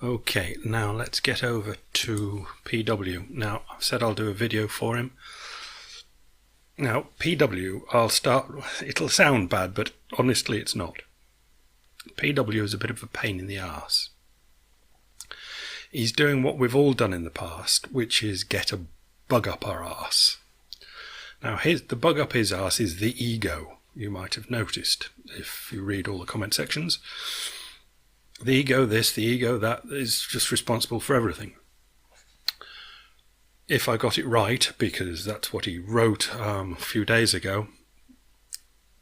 Okay, now let's get over to PW. Now, I've said I'll do a video for him. Now, PW, it'll sound bad, but honestly it's not. PW is a bit of a pain in the arse. He's doing what we've all done in the past, which is get a bug up our arse. Now, the bug up his arse is the ego, you might have noticed if you read all the comment sections. The ego this, the ego that is just responsible for everything. If I got it right, because that's what he wrote a few days ago,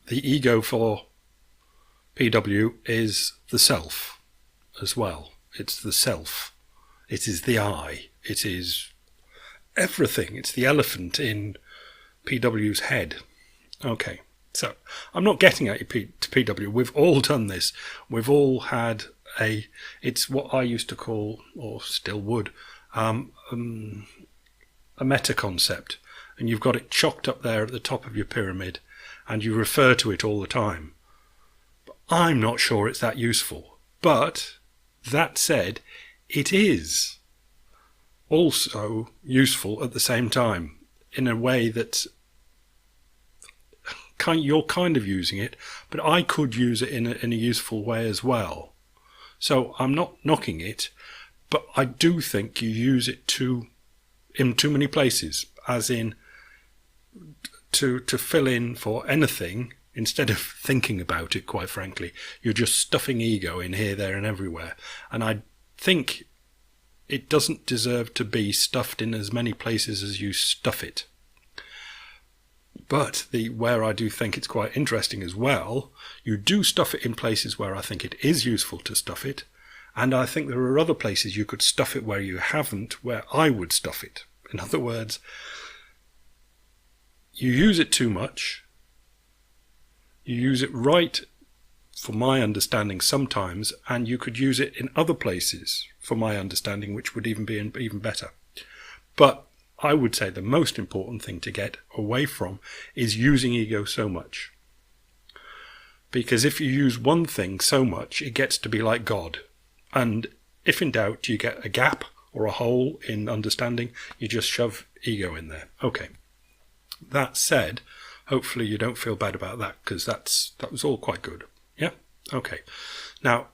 the ego for PW is the self as well. It's the self. It is the I. It is everything. It's the elephant in PW's head. Okay, so I'm not getting at you to PW. We've all done this. We've all had it's what I used to call, or still would, a meta concept, and you've got it chalked up there at the top of your pyramid and you refer to it all the time. But I'm not sure it's that useful. But that said, it is also useful at the same time in a way that you're kind of using it, but I could use it in a useful way as well. So I'm not knocking it, but I do think you use it in too many places, as in to fill in for anything instead of thinking about it, quite frankly. You're just stuffing ego in here, there and everywhere. And I think it doesn't deserve to be stuffed in as many places as you stuff it. But where I do think it's quite interesting as well, you do stuff it in places where I think it is useful to stuff it, and I think there are other places you could stuff it where you haven't, where I would stuff it. In other words, you use it too much, you use it right, for my understanding sometimes, and you could use it in other places, for my understanding, which would even be even better. But I would say the most important thing to get away from is using ego so much. Because if you use one thing so much, it gets to be like God. And if in doubt, you get a gap or a hole in understanding, you just shove ego in there. Okay. That said, hopefully you don't feel bad about that, because that was all quite good. Yeah? Okay. Now,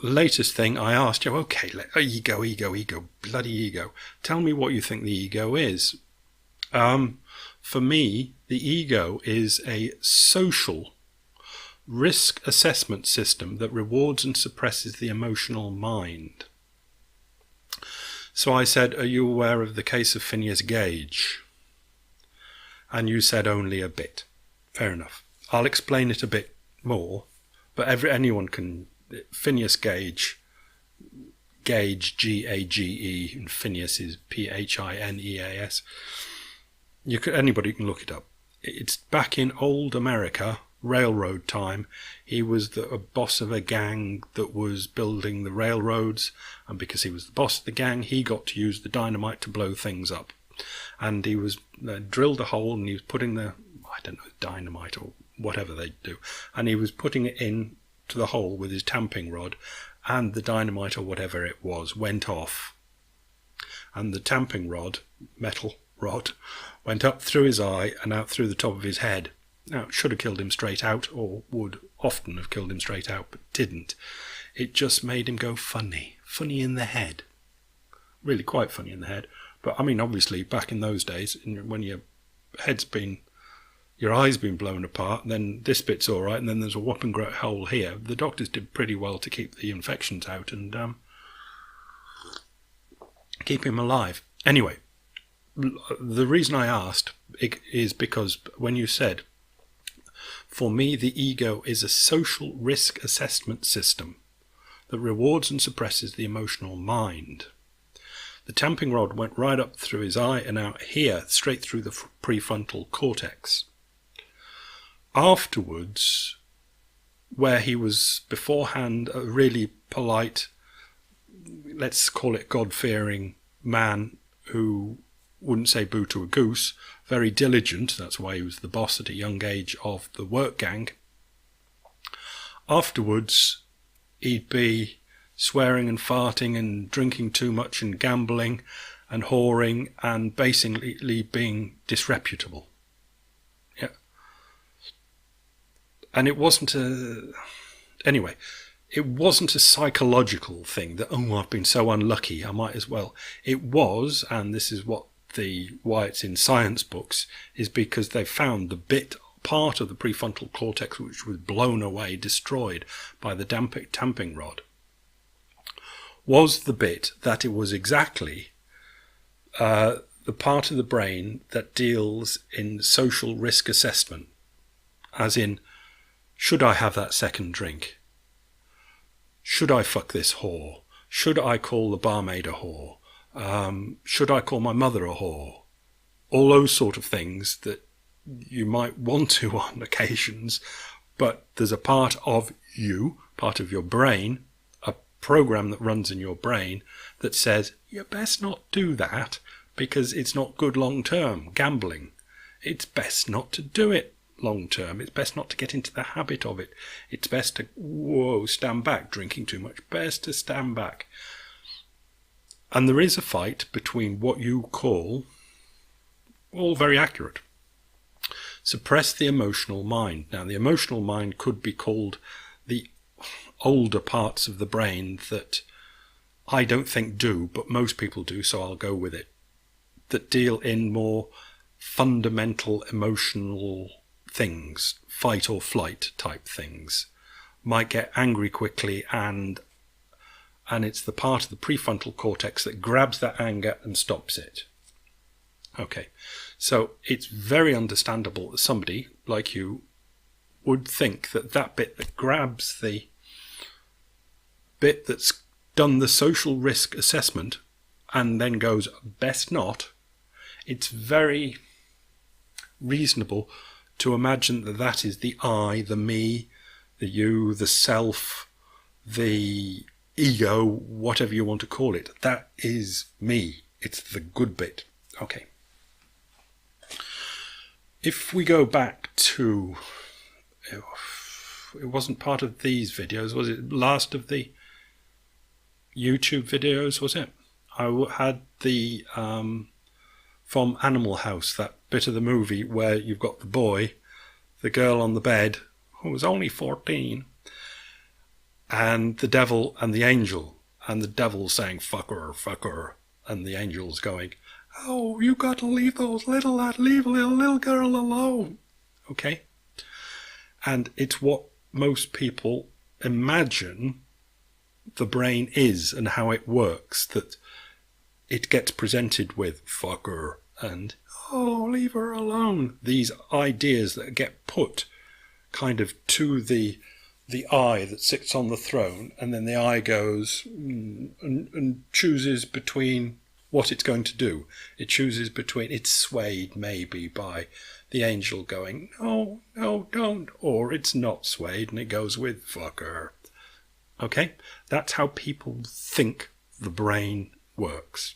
latest thing I asked you, okay, ego, bloody ego. Tell me what you think the ego is. For me, the ego is a social risk assessment system that rewards and suppresses the emotional mind. So I said, are you aware of the case of Phineas Gage? And you said only a bit. Fair enough. I'll explain it a bit more, but anyone can. Phineas Gage, G-A-G-E, and Phineas is P-H-I-N-E-A-S. Anybody can look it up. It's back in old America, railroad time. He was a boss of a gang that was building the railroads, and because he was the boss of the gang, he got to use the dynamite to blow things up. And he was drilled a hole, and he was putting dynamite or whatever they do, and he was putting it in to the hole with his tamping rod, and the dynamite or whatever it was went off, and the tamping rod, metal rod, went up through his eye and out through the top of his head. Now, it should have killed him straight out, or would often have killed him straight out, but didn't. It just made him go funny in the head, really quite funny in the head. But I mean, obviously back in those days, when your eye's been blown apart, then this bit's all right, and then there's a whopping great hole here. The doctors did pretty well to keep the infections out and keep him alive. Anyway, the reason I asked is because when you said, for me, the ego is a social risk assessment system that rewards and suppresses the emotional mind. The tamping rod went right up through his eye and out here, straight through the prefrontal cortex. Afterwards, where he was beforehand a really polite, let's call it God-fearing man who wouldn't say boo to a goose, very diligent, that's why he was the boss at a young age of the work gang. Afterwards, he'd be swearing and farting and drinking too much and gambling and whoring and basically being disreputable. Yeah. And it wasn't anyway, it wasn't a psychological thing that, oh, I've been so unlucky, I might as well. It was, and this is why it's in science books, is because they found the part of the prefrontal cortex which was blown away, destroyed by the tamping rod, was the bit that it was exactly the part of the brain that deals in social risk assessment, as in, should I have that second drink? Should I fuck this whore? Should I call the barmaid a whore? Should I call my mother a whore? All those sort of things that you might want to on occasions, but there's a part of you, part of your brain, a program that runs in your brain that says, you best not do that because it's not good long term. Gambling, it's best not to do it long term. It's best not to get into the habit of it. It's best to, stand back. Drinking too much, best to stand back. And there is a fight between what you call, all very accurate, suppress the emotional mind. Now, the emotional mind could be called the older parts of the brain that I don't think do, but most people do, so I'll go with it, that deal in more fundamental emotional things, fight or flight type things, might get angry quickly, and it's the part of the prefrontal cortex that grabs that anger and stops it. Okay, so it's very understandable that somebody like you would think that that bit that grabs the bit that's done the social risk assessment and then goes, best not, it's very reasonable to imagine that that is the I, the me, the you, the self, the ego, whatever you want to call it. That is me. It's the good bit. Okay. If we go back to, it wasn't part of these videos, was it? Last of the YouTube videos, was it? I had the from Animal House, that bit of the movie where you've got the boy, the girl on the bed, who was only 14, and the devil and the angel, and the devil saying, fuck her, and the angel's going, oh, you got to leave leave a little girl alone. Okay? And it's what most people imagine the brain is and how it works, that it gets presented with fuck her and, oh, leave her alone. These ideas that get put kind of to the eye that sits on the throne, and then the eye goes and chooses between what it's going to do. It chooses between, it's swayed maybe by the angel going, no, don't, or it's not swayed and it goes with fucker. Okay? That's how people think the brain works.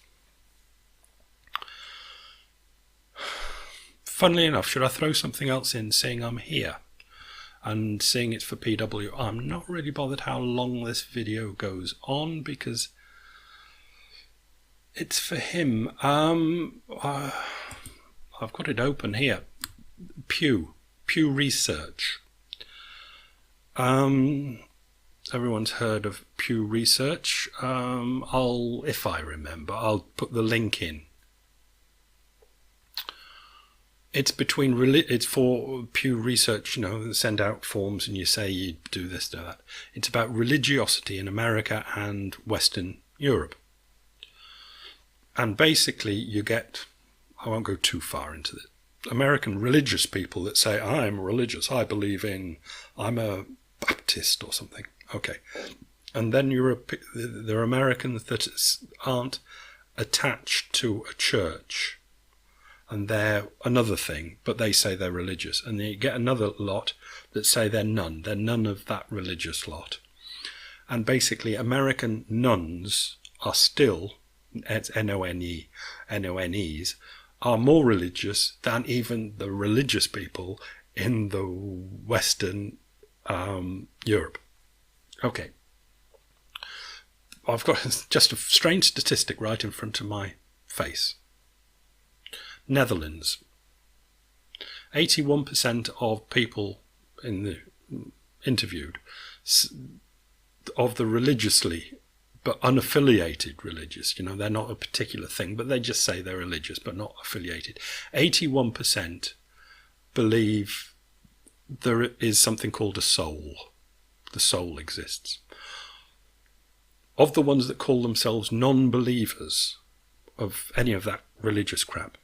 Funnily enough, should I throw something else in, seeing I'm here and seeing it's for PW? I'm not really bothered how long this video goes on because it's for him. I've got it open here. Pew Research. Everyone's heard of Pew Research. If I remember, I'll put the link in. It's for Pew Research, send out forms and you say you do this, do that. It's about religiosity in America and Western Europe. And basically you get, I won't go too far into it, American religious people that say, I'm religious, I'm a Baptist or something. Okay. And then there are Americans that aren't attached to a church. And they're another thing, but they say they're religious. And then you get another lot that say they're none. They're none of that religious lot. And basically, American nuns are still, it's N-O-N-E-S, are more religious than even the religious people in the Western Europe. Okay. I've got just a strange statistic right in front of my face. Netherlands. 81% of people in the interviewed of the religiously but unaffiliated religious, they're not a particular thing, but they just say they're religious but not affiliated. 81% believe there is something called a soul. The soul exists. Of the ones that call themselves non-believers of any of that religious crap,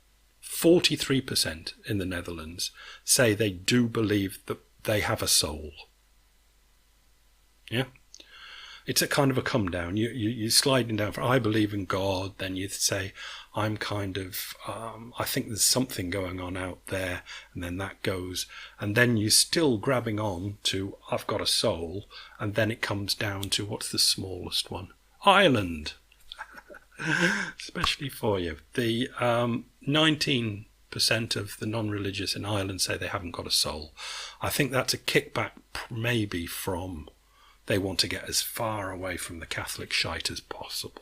43% in the Netherlands say they do believe that they have a soul. Yeah? It's a kind of a come down. You're sliding down from, I believe in God, then you say, I'm kind of, I think there's something going on out there, and then that goes. And then you're still grabbing on to, I've got a soul, and then it comes down to, what's the smallest one? Ireland. Especially for you. The 19% of the non-religious in Ireland say they haven't got a soul. I think that's a kickback maybe from they want to get as far away from the Catholic shite as possible.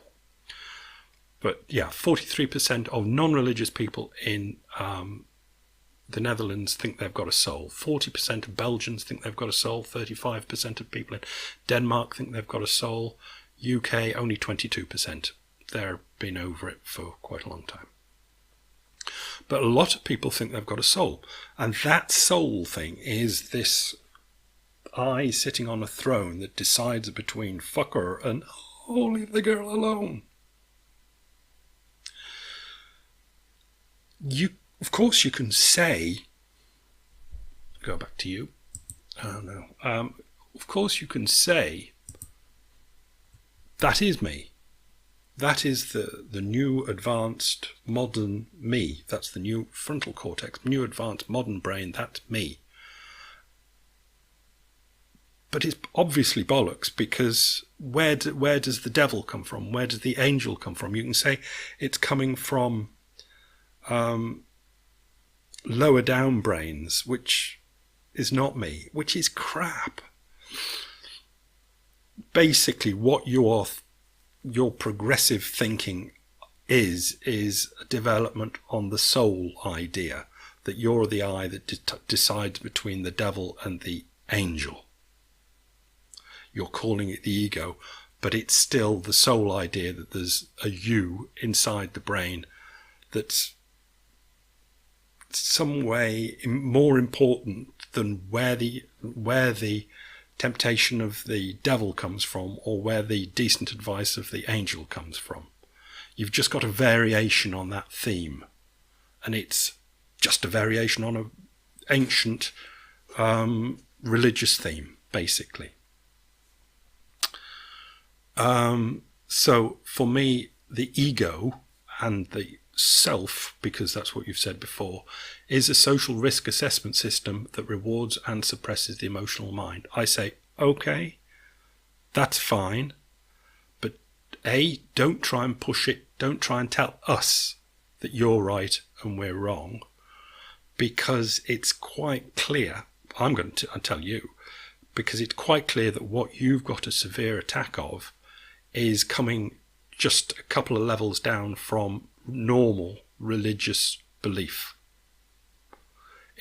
But yeah, 43% of non-religious people in the Netherlands think they've got a soul. 40% of Belgians think they've got a soul. 35% of people in Denmark think they've got a soul. UK, only 22%. They've been over it for quite a long time. But a lot of people think they've got a soul. And that soul thing is this I sitting on a throne that decides between fucker and leave the girl alone. Of course you can say, go back to you. Oh no. Of course you can say, that is me. That is the new advanced modern me. That's the new frontal cortex, new advanced modern brain. That's me. But it's obviously bollocks, because where does the devil come from? Where does the angel come from? You can say it's coming from lower down brains, which is not me, which is crap. Basically, what your progressive thinking is a development on the soul idea, that you're the I that decides between the devil and the angel. You're calling it the ego, but it's still the soul idea that there's a you inside the brain that's some way more important than where the temptation of the devil comes from, or where the decent advice of the angel comes from. You've just got a variation on that theme, and it's just a variation on an ancient religious theme, basically. So for me, the ego and the self, because that's what you've said before, is a social risk assessment system that rewards and suppresses the emotional mind. I say, okay, that's fine, but don't try and push it. Don't try and tell us that you're right and we're wrong, because it's quite clear. I'm going to tell you, because it's quite clear that what you've got a severe attack of is coming just a couple of levels down from normal religious belief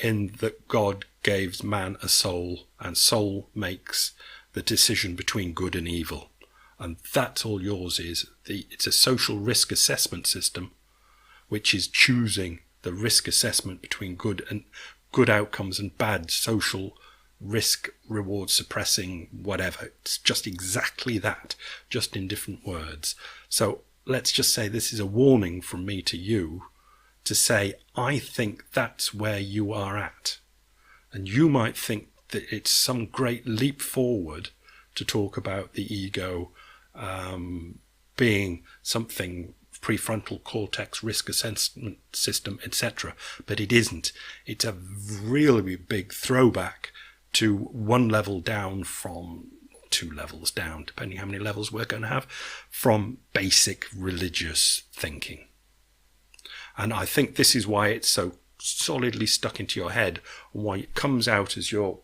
in that God gave man a soul, and soul makes the decision between good and evil, and that's all yours is. It's a social risk assessment system which is choosing the risk assessment between good outcomes and bad social risk, reward suppressing, whatever. It's just exactly that, just in different words. So let's just say this is a warning from me to you to say, I think that's where you are at. And you might think that it's some great leap forward to talk about the ego being something prefrontal cortex risk assessment system, etc. But it isn't. It's a really big throwback to one level down from 2 levels down, depending how many levels we're going to have, from basic religious thinking. And I think this is why it's so solidly stuck into your head, and why it comes out as your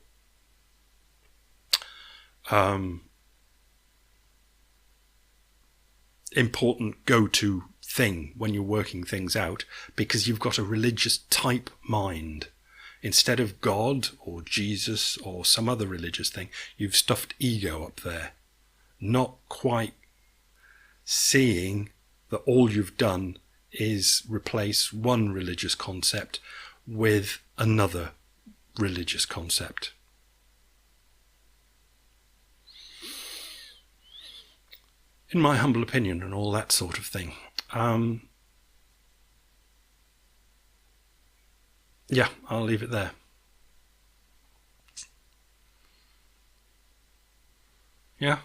important go-to thing when you're working things out, because you've got a religious type mind. Instead of God or Jesus or some other religious thing, you've stuffed ego up there, not quite seeing that all you've done is replace one religious concept with another religious concept. In my humble opinion, and all that sort of thing. Yeah, I'll leave it there. Yeah.